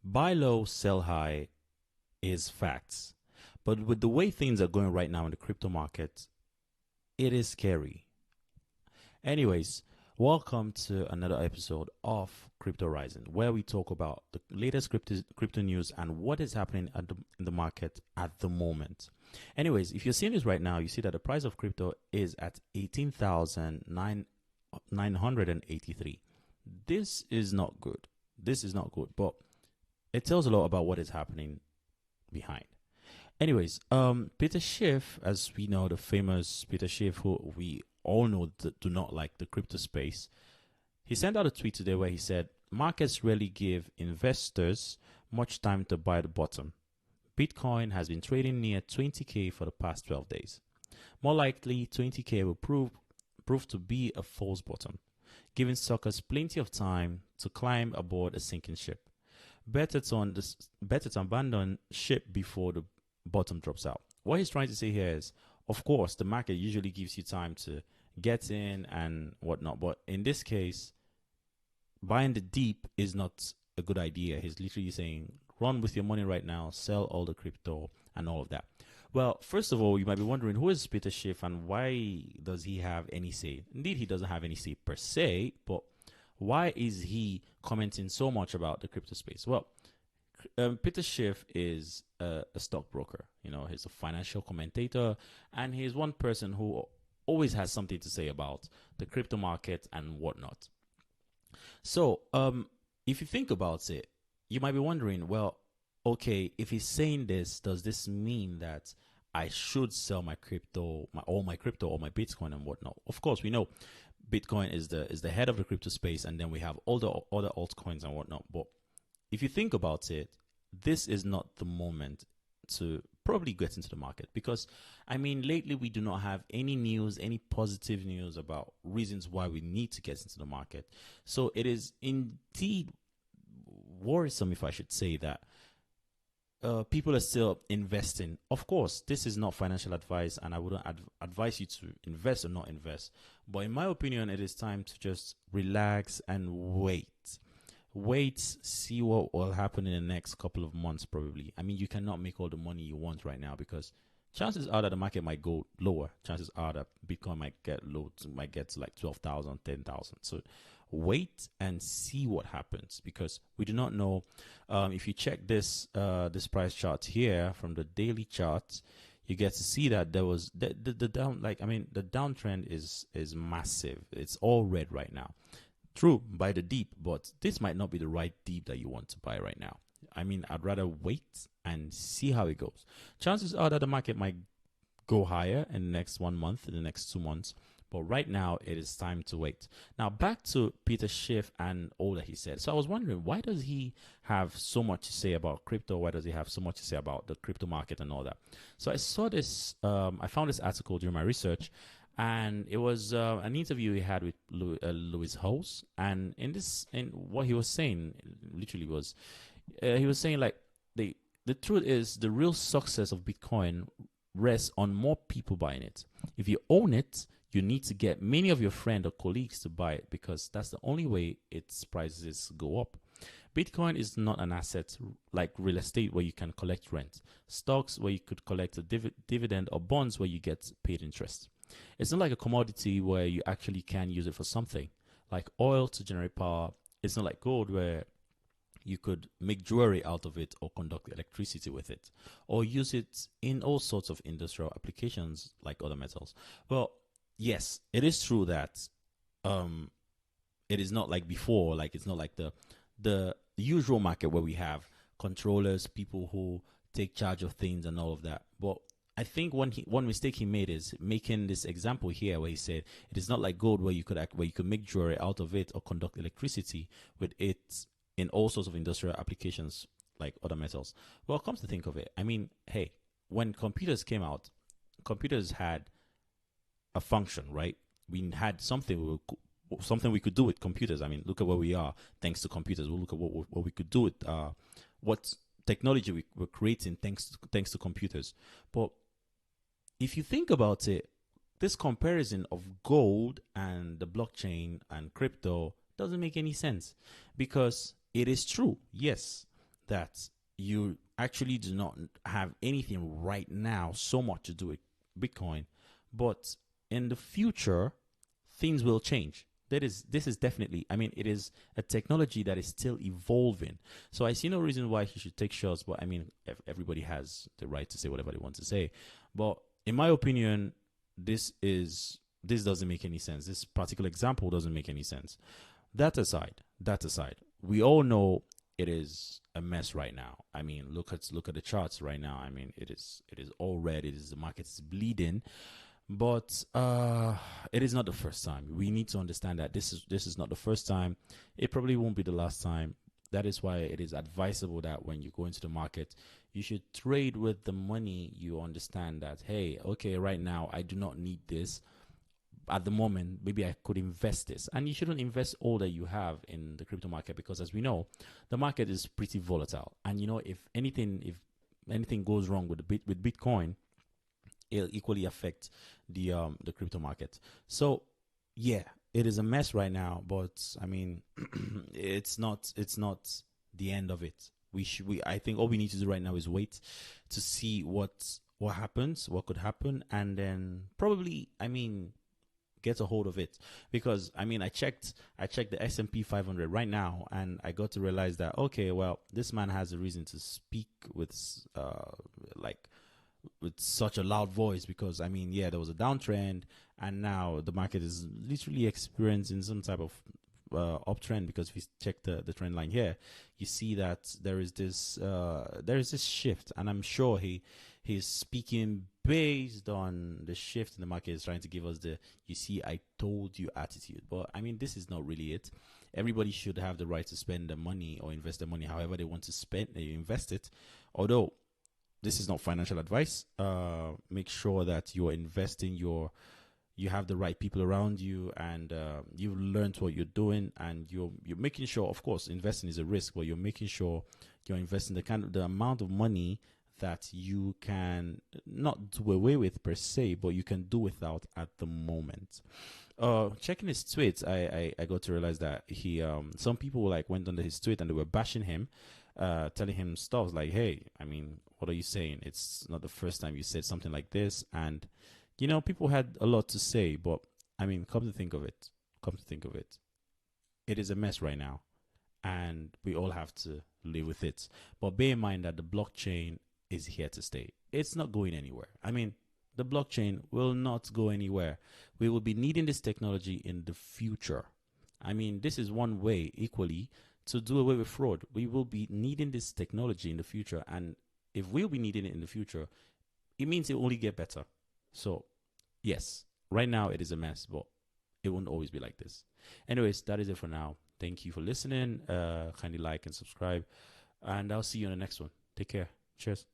Buy low, sell high is facts. But with the way things are going right now in the crypto market, it is scary. Anyways, welcome to another episode of Crypto Rising, where we talk about the latest crypto news and what is happening in the market at the moment. Anyways, if you're seeing this right now, you see that the price of crypto is at 18,983. This is not good. This is not good, but it tells a lot about what is happening behind. Anyways, Peter Schiff, as we know, the famous Peter Schiff, who we all know do not like the crypto space, he sent out a tweet today where he said, markets rarely give investors much time to buy the bottom. Bitcoin has been trading near 20K for the past 12 days. More likely, 20K will prove to be a false bottom, giving suckers plenty of time to climb aboard a sinking ship. Better to abandon ship before the bottom drops out. What he's trying to say here is, of course, the market usually gives you time to get in and whatnot, but in this case, buying the deep is not a good idea. He's literally saying, run with your money right now, sell all the crypto and all of that. Well, first of all, you might be wondering, who is Peter Schiff and why does he have any say? Indeed, he doesn't have any say per se, but why is he commenting so much about the crypto space? Well, Peter Schiff is a stockbroker. You know, he's a financial commentator, and he's one person who always has something to say about the crypto market and whatnot. So, if you think about it, you might be wondering, well, okay, if he's saying this, does this mean that I should sell my crypto, all my crypto, or my Bitcoin and whatnot? Of course, we know Bitcoin is the head of the crypto space, and then we have all the other altcoins and whatnot. But if you think about it, this is not the moment to probably get into the market because, I mean, lately we do not have any news, any positive news about reasons why we need to get into the market. So it is indeed worrisome, if I should say, that people are still investing. Of course, this is not financial advice, and I wouldn't advise you to invest or not invest. But in my opinion, it is time to just relax and wait. Wait, see what will happen in the next couple of months, probably. I mean, you cannot make all the money you want right now because chances are that the market might go lower. Chances are that Bitcoin might get low, might get to like 12,000, 10,000. So wait and see what happens because we do not know. If you check this price chart here from the daily chart, you get to see that there was the down, like, I mean, the downtrend is massive. It's all red right now. True, buy the deep, but this might not be the right deep that you want to buy right now. I mean, I'd rather wait and see how it goes. Chances are that the market might go higher in the next 1 month, in the next 2 months, but right now it is time to wait. Now back to Peter Schiff and all that he said. So I was wondering, why does he have so much to say about crypto? Why does he have so much to say about the crypto market and all that? So I saw this, I found this article during my research, and it was an interview he had with Louis Hose, and in what he was saying, literally was, he was saying like the truth is the real success of Bitcoin rests on more people buying it. If you own it, you need to get many of your friends or colleagues to buy it because that's the only way its prices go up. Bitcoin is not an asset like real estate where you can collect rent, stocks where you could collect a dividend, or bonds where you get paid interest. It's not like a commodity where you actually can use it for something, like oil to generate power. It's not like gold where you could make jewelry out of it or conduct electricity with it or use it in all sorts of industrial applications like other metals. Well, yes, it is true that it is not like before, like it's not like the usual market where we have controllers, people who take charge of things and all of that. But I think one mistake he made is making this example here where he said it is not like gold where you could make jewelry out of it or conduct electricity with it in all sorts of industrial applications like other metals. Well, come to think of it, I mean, hey, when computers came out, computers had a function, right? We had something we could do with computers. I mean, look at where we are thanks to computers. We'll look at what we could do with what technology we were creating thanks to computers. But if you think about it, this comparison of gold and the blockchain and crypto doesn't make any sense because it is true. Yes, that you actually do not have anything right now so much to do with Bitcoin, but in the future, things will change. This is definitely, I mean, it is a technology that is still evolving. So I see no reason why he should take shots, but I mean, everybody has the right to say whatever they want to say. But in my opinion, this doesn't make any sense. This particular example doesn't make any sense. That aside, we all know it is a mess right now. I mean, look at the charts right now. I mean, it is all red. It is, the market is bleeding. But it is not the first time. We need to understand that this is not the first time. It probably won't be the last time. That is why it is advisable that when you go into the market, you should trade with the money you understand that, hey, okay, right now I do not need this. At the moment, maybe I could invest this. And you shouldn't invest all that you have in the crypto market, because as we know, the market is pretty volatile. And you know, if anything goes wrong with Bitcoin, it'll equally affect the crypto market. So yeah, it is a mess right now, but I mean, it's not the end of it. I think all we need to do right now is wait to see what happens, what could happen, and then probably, I mean, get a hold of it. Because I mean, I checked the S&P 500 right now, and I got to realize that, okay, well, this man has a reason to speak with with such a loud voice, because I mean, yeah, there was a downtrend, and now the market is literally experiencing some type of uptrend. Because if you check the trend line here, you see that there is this shift, and I'm sure he's speaking based on the shift in the market. Is trying to give us the "you see, I told you" attitude. But I mean, this is not really it. Everybody should have the right to spend the money or invest the money however they want to invest it. Although this is not financial advice. Make sure that you're investing you have the right people around you, and you've learned what you're doing, and you're making sure, of course, investing is a risk, but you're making sure you're investing the amount of money that you can not do away with per se, but you can do without at the moment. Checking his tweets, I got to realize that he some people like went under his tweet and they were bashing him, telling him stuff like, hey, I mean, what are you saying? It's not the first time you said something like this. And you know, people had a lot to say, but I mean, come to think of it, it is a mess right now, and we all have to live with it. But bear in mind that the blockchain is here to stay. It's not going anywhere. I mean, the blockchain will not go anywhere. We will be needing this technology in the future. I mean, this is one way equally to do away with fraud. We will be needing this technology in the future, and if we'll be needing it in the future, it means it will only get better. So yes, right now it is a mess, but it won't always be like this. Anyways, that is it for now. Thank you for listening. Kindly like and subscribe, and I'll see you on the next one. Take care. Cheers.